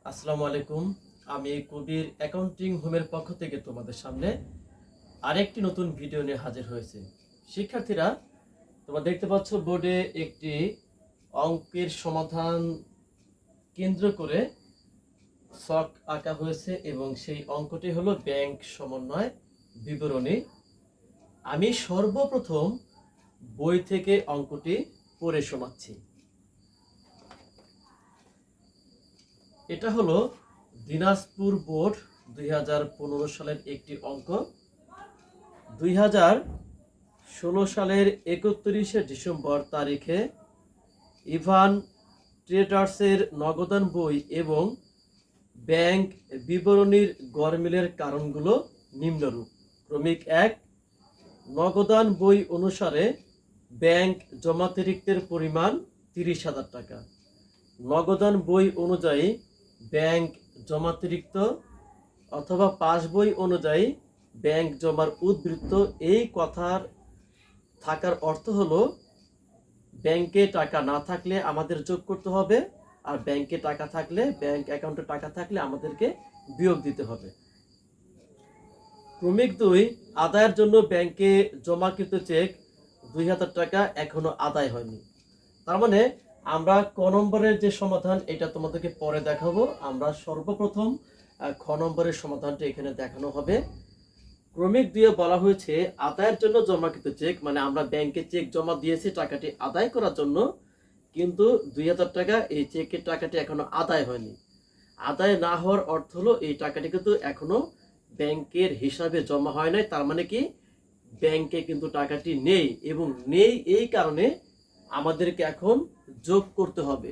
আসসালামু আলাইকুম। আমি কবির অ্যাকাউন্টিং হোমের পক্ষ থেকে তোমাদের সামনে আরেকটি নতুন ভিডিও নিয়ে হাজির হয়েছে। শিক্ষার্থীরা, তোমরা দেখতে পাচ্ছ বোর্ডে একটি অঙ্কের সমাধান কেন্দ্র করে ছক আঁকা হয়েছে এবং সেই অঙ্কটি হলো ব্যাংক সমন্বয় বিবরণী। আমি সর্বপ্রথম বই থেকে অঙ্কটি পড়ে শোনাচ্ছি। এটা হলো দিনাজপুর বোর্ড 2015 সালের একটি অঙ্ক। 2016 সালের 31শে ডিসেম্বর তারিখে ইভান ট্রেডার্সের নগদান বই এবং ব্যাংক বিবরণীর গরমিলের কারণগুলো নিম্নরূপ। ক্রমিক 1, নগদান বই অনুসারে ব্যাংক জমাতিরিক্তের পরিমাণ 30,000 টাকা। নগদান বই অনুযায়ী ব্যাংক জমাতিরিক্ত অথবা পাস বই অনুযায়ী ব্যাংক জমার উদ্বৃত্ত। এই কথার থাকার অর্থ হলো ব্যাংকে টাকা না থাকলে আমাদের যোগ করতে হবে, আর ব্যাংকে টাকা থাকলে, ব্যাংক অ্যাকাউন্টে টাকা থাকলে আমাদেরকে বিয়োগ দিতে হবে। ক্রমিক 2, আদায়ের জন্য ব্যাংকে জমাকৃত চেক 2,000 টাকা এখনো আদায় হয়নি। তার মানে আমরা ক নম্বরের যে সমাধান, এটা তোমাদেরকে পরে দেখাবো। আমরা সর্বপ্রথম খ নম্বরের সমাধানটা এখানে দেখানো হবে। ক্রমিক 2 বলা হয়েছে আদায়ের জন্য জমাকৃত চেক, মানে আমরা ব্যাংকে চেক জমা দিয়েছি টাকাটি আদায় করার জন্য, কিন্তু 2,000 টাকা এই চেকের টাকাটি এখনো আদায় হয়নি। আদায় না হওয়ার অর্থ হলো এই টাকাটি কিন্তু এখনো ব্যাংকের হিসাবে জমা হয় নাই। তার মানে কি, ব্যাংকে কিন্তু টাকাটি নেই, এবং নেই এই কারণে আমাদেরকে এখন যোগ করতে হবে।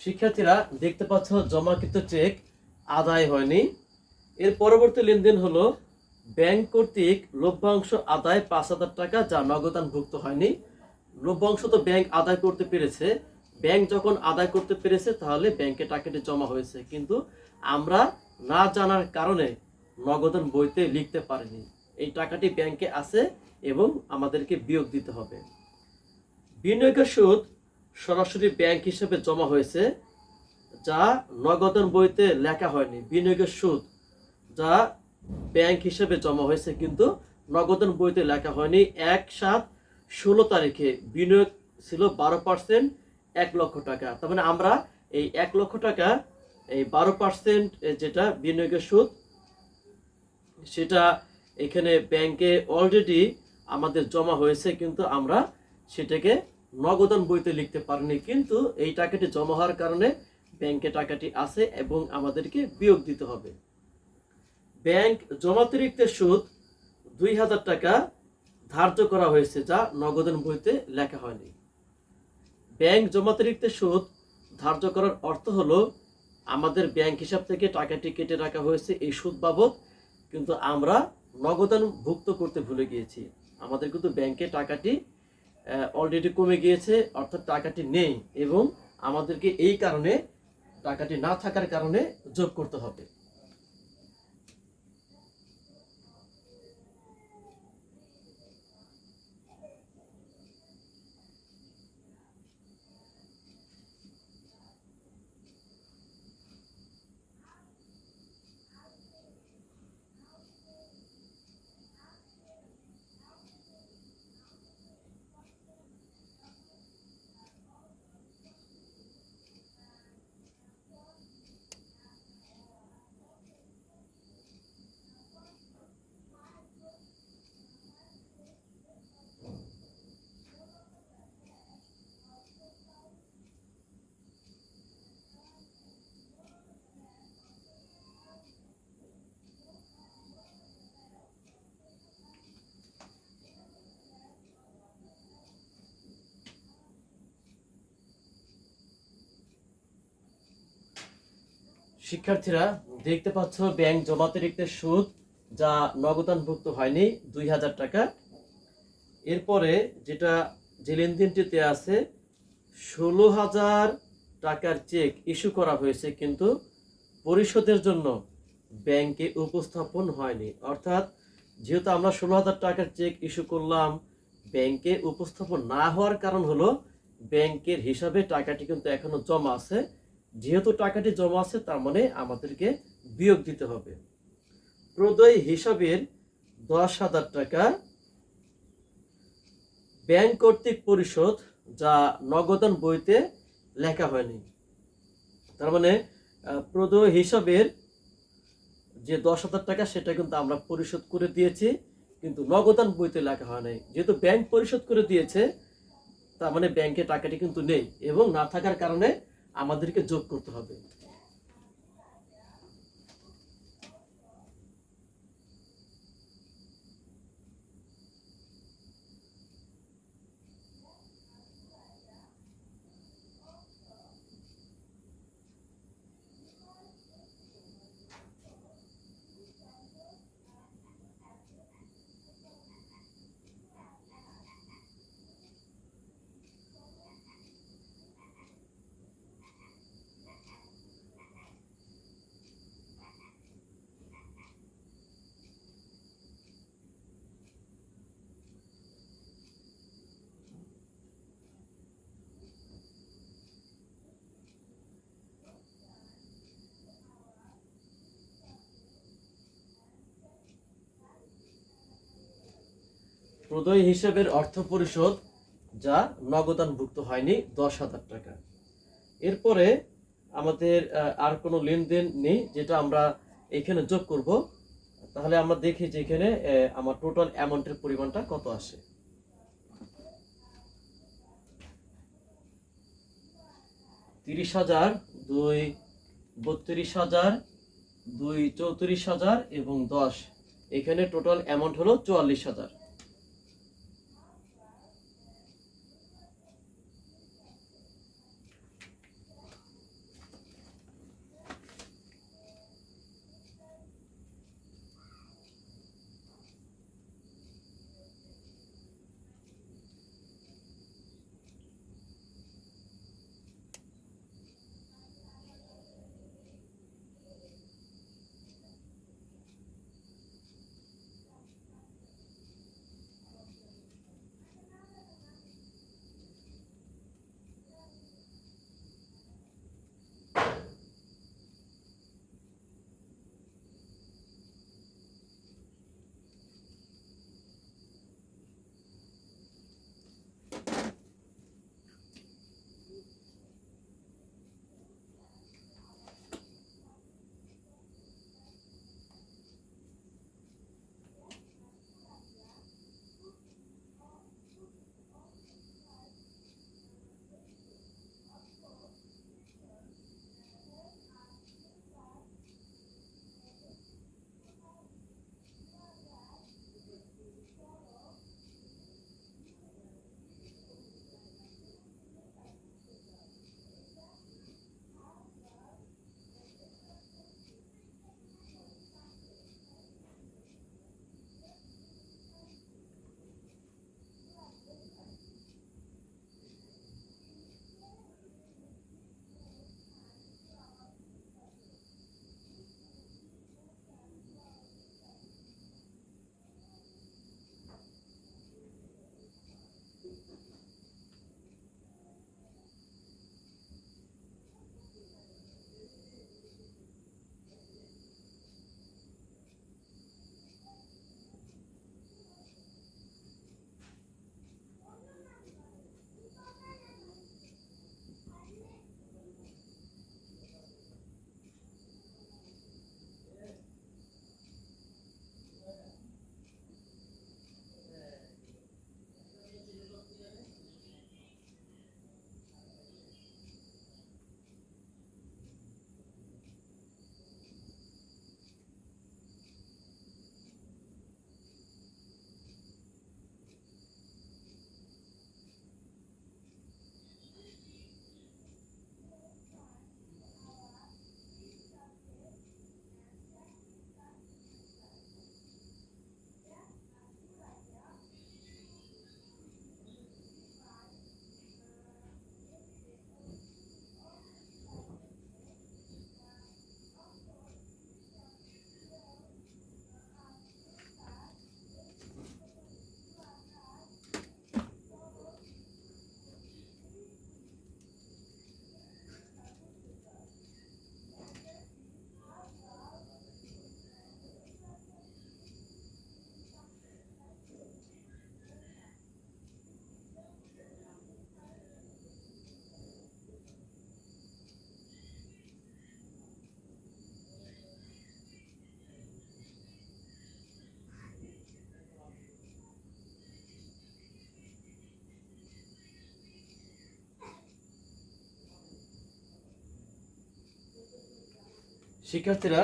শিক্ষার্থীরা দেখতে পাচ্ছ জমাকৃত চেক আদায় হয়নি। এর পরবর্তী লেনদেন হলো ব্যাংক কর্তৃক লভ্যাংশ আদায় 5,000 টাকা, যা নগদানভুক্ত হয়নি। লভ্যাংশ তো ব্যাংক আদায় করতে পেরেছে। ব্যাংক যখন আদায় করতে পেরেছে তাহলে ব্যাংকে টাকাটি জমা হয়েছে, কিন্তু আমরা না জানার কারণে নগদান বইতে লিখতে পারিনি। এই টাকাটি ব্যাংকে আছে এবং আমাদেরকে বিয়োগ দিতে হবে। বিনিয়োগের সুদ সরাসরি ব্যাংক হিসেবে জমা হয়েছে, যা নগদান বইতে লেখা হয়নি। বিনিয়োগের সুদ যা ব্যাংক হিসেবে জমা হয়েছে কিন্তু নগদান বইতে লেখা হয়নি। 1/7/16 তারিখে বিনিয়োগ ছিল 12%, 1 লক্ষ টাকা। তার মানে আমরা এই 1 লক্ষ টাকা, এই 12% যেটা বিনিয়োগের সুদ, সেটা এখানে ব্যাংকে অলরেডি আমাদের জমা হয়েছে, কিন্তু আমরা সেটাকে নগদান বইতে লিখতে পারিনি। কিন্তু এই টাকাটি জমা হওয়ার কারণে ব্যাংকে টাকাটি আছে এবং আমাদেরকে বিয়োগ দিতে হবে। ব্যাংক জমাতিরিক্তের সুদ 2,000 টাকা ধার্য করা হয়েছে, যা নগদান বইতে লেখা হয়নি। ব্যাংক জমাতিরিক্তের সুদ ধার্য করার অর্থ হলো আমাদের ব্যাংক হিসাব থেকে টাকাটি কেটে রাখা হয়েছে এই সুদ বাবদ, কিন্তু আমরা নগদান ভুক্ত করতে ভুলে গিয়েছি। আমাদের কিন্তু ব্যাংকে টাকাটি অলরেডি কমে গিয়েছে, অর্থাৎ টাকাটি নেই, এবং আমাদেরকে এই কারণে, টাকাটি না থাকার কারণে যোগ করতে হবে। শিক্ষার্থীরা দেখতে পাচ্ছ ব্যাংক জমাতিরিক্ত সুদ যা নগদানভুক্ত হয়নি 2000 টাকা। এরপরে যে লেনদেনটিতে আছে 16,000 টাকার চেক ইস্যু করা হয়েছে কিন্তু পরিশোধের জন্য ব্যাংকে উপস্থাপন হয়নি। অর্থাৎ যেহেতু আমরা 16,000 টাকার চেক ইস্যু করলাম, ব্যাংকে উপস্থাপন না হওয়ার কারণ হলো ব্যাংকের হিসাবে টাকাটি কিন্তু এখনো জমা আছে। যেহেতু টাকাটি জমা আছে তার মানে আমাদেরকে বিয়োগ দিতে হবে। প্রদয় হিসাবের 10,000 টাকা ব্যাংক কর্তৃক পরিশোধ যা নগদান বইতে লেখা হয়নি। তার মানে প্রদয় হিসাবের যে 10,000 টাকা সেটা কিন্তু আমরা পরিশোধ করে দিয়েছি, কিন্তু নগদান বইতে লেখা হয় নাই। যেহেতু ব্যাংক পরিশোধ করে দিয়েছে তার মানে ব্যাংকে টাকাটি কিন্তু নেই, এবং না থাকার কারণে আমাদেরকে যোগ করতে হবে। প্রদয় হিসেবের অর্থ পরিশোধ যা নগদানভুক্ত হয়নি 10,000 টাকা। এরপরে আমাদের আর কোনো লেনদেন নেই যেটা আমরা এখানে যোগ করব। তাহলে আমরা দেখি যে এখানে আমার টোটাল অ্যামাউন্টের পরিমাণটা কত আসে। 30,000, 2 32,000, 2 34,000 এবং 10, এখানে টোটাল অ্যামাউন্ট হলো 44,000। শিক্ষার্থীরা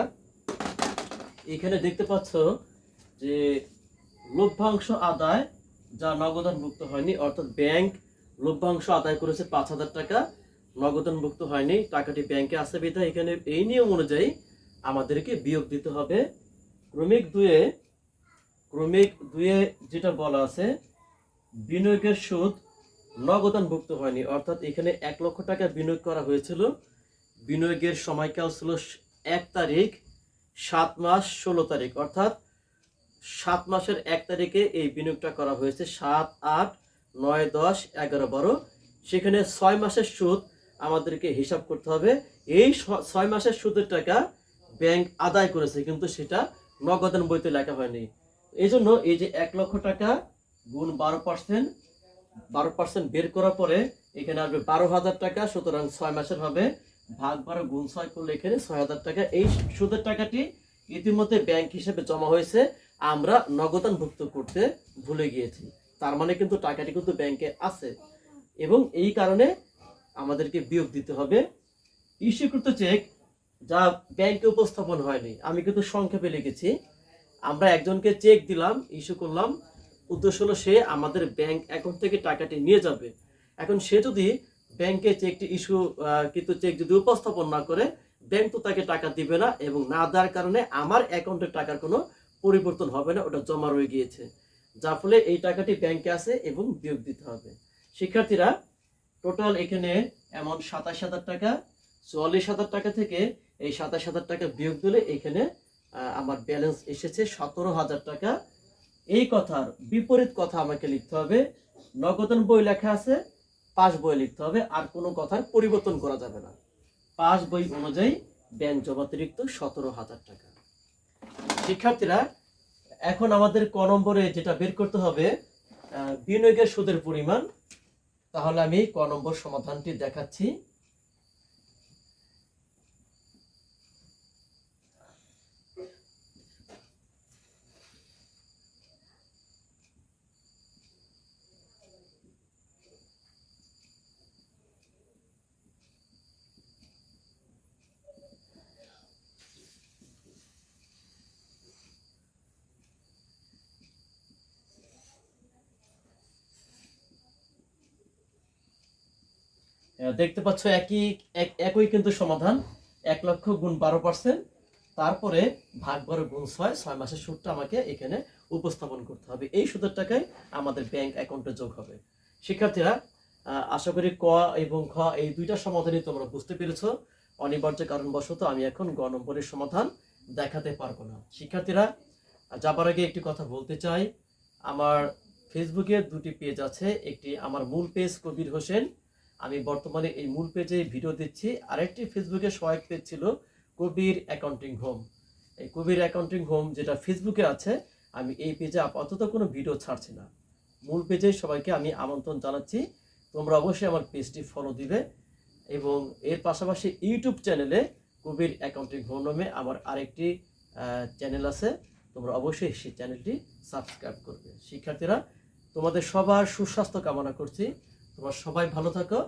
এখানে দেখতে পাচ্ছ যে লভ্যাংশ আদায় যা নগদানভুক্ত হয়নি, অর্থাৎ ব্যাংক লভ্যাংশ আদায় করেছে 5,000 টাকা, নগদানভুক্ত হয়নি, টাকাটি ব্যাংকে আছে বিধায় এখানে এই নিয়ম অনুযায়ী আমাদেরকে বিয়োগ দিতে হবে। ক্রমিক দুয়ে যেটা বলা আছে, বিনিয়োগের সুদ নগদানভুক্ত হয়নি, অর্থাৎ এখানে 1 লক্ষ টাকা বিনিয়োগ করা হয়েছিল, বিনিয়োগের সময়কাল ছিল 1 তারিখ, 7 মাস 16 তারিখ, অর্থাৎ 7 মাসের 1 তারিখে এই বিনিয়োগটা করা হয়েছে, 7, 8, 9, 10, 11, 12, সেখানে 6 মাসের সুদ আমাদেরকে হিসাব করতে হবে। এই 6 মাসের সুদের টাকা ব্যাংক আদায় করেছে, কিন্তু সেটা নগদান বইতে লেখা হয়নি। এই জন্য এই যে 1 লক্ষ টাকা গুণ 12% বের করার পরে এখানে আসবে 12,000 টাকা, সুতরাং 6 মাসের হবে, ভাগ 12 গুণ 6 করলে এখানে 6,000 টাকা। এই সুদের টাকাটি ইতিমধ্যে ব্যাংক হিসেবে জমা হয়েছে, আমরা নগদানভুক্ত করতে ভুলে গিয়েছি, তার মানে কিন্তু টাকাটি কিন্তু ব্যাংকে আছে এবং এই কারণে আমাদেরকে বিয়োগ দিতে হবে। ইস্যুকৃত চেক যা ব্যাংকে উপস্থাপন হয়নি, আমি কিন্তু সংক্ষেপে লিখেছি। আমরা একজনকে চেক দিলাম, ইস্যু করলাম, উদ্দেশ্য হলো সে আমাদের ব্যাংক অ্যাকাউন্ট থেকে টাকাটি নিয়ে যাবে। এখন সে যদি ব্যাংকে চেকটি কিন্তু চেক যদি উপস্থাপন না করে, ব্যাংক তো তাকে টাকা দিবে না এবং না দেওয়ার কারণে আমার অ্যাকাউন্টের টাকার কোনো পরিবর্তন হবে না, ওটা জমা রয়ে গিয়েছে, যার ফলে এই টাকাটি ব্যাংকে আছে এবং বিয়োগ দিতে হবে। শিক্ষার্থীরা টোটাল এখানে এমন 27,000 টাকা, 44,000 টাকা থেকে এই 27,000 টাকা বিয়োগ দিলে এখানে আমার ব্যালেন্স এসেছে 17,000 টাকা। এই কথার বিপরীত কথা আমাকে লিখতে হবে, নগদান বই লেখা আছে, পাস বই লিখতে হবে, আর কোনো কথার পরিবর্তন করা যাবে না। পাস বই অনুযায়ী ব্যাংক জমাতিরিক্ত 17,000 টাকা। শিক্ষার্থীরা এখন আমাদের ক নম্বরে যেটা বের করতে হবে বিনিয়োগের সুদের পরিমাণ, তাহলে আমি ক নম্বর সমাধানটি দেখাচ্ছি। দেখতে পাচ্ছ একই কিন্তু সমাধান, 1 লক্ষ গুণ 12%, তারপরে ভাগ 12 গুণ 6, 6 মাসের সুদটা আমাকে এখানে উপস্থাপন করতে হবে। এই সুদের টাকাই আমাদের ব্যাংক অ্যাকাউন্টে যোগ হবে। শিক্ষার্থীরা আশা করি ক এবং খ এই দুইটা সমাধানই তোমরা বুঝতে পেরেছো। অনিবার্য কারণবশত আমি এখন গ নম্বরের সমাধান দেখাতে পারবো না। শিক্ষার্থীরা যাবার আগে একটি কথা বলতে চাই, আমার ফেসবুকে 2টি পেজ আছে, একটি আমার মূল পেজ কবির হোসেন, আমি বর্তমানে এই মূল পেজে ভিডিও দিচ্ছি, আরেকটি ফেসবুকে সহায়ক পেজ ছিল কবির অ্যাকাউন্টিং হোম। এই কবির অ্যাকাউন্টিং হোম যেটা ফেসবুকে আছে, আমি এই পেজে আপাতত কোনো ভিডিও ছাড়ছি না। মূল পেজে সবাইকে আমি আমন্ত্রণ জানাচ্ছি, তোমরা অবশ্যই আমার পেজটি ফলো দিবে এবং এর পাশাপাশি ইউটিউব চ্যানেলে কবির অ্যাকাউন্টিং হোম নামে আমার আরেকটি চ্যানেল আছে, তোমরা অবশ্যই সেই চ্যানেলটি সাবস্ক্রাইব করবে। শিক্ষার্থীরা তোমাদের সবার সুস্বাস্থ্য কামনা করছি, তোমরা সবাই ভালো থাকো।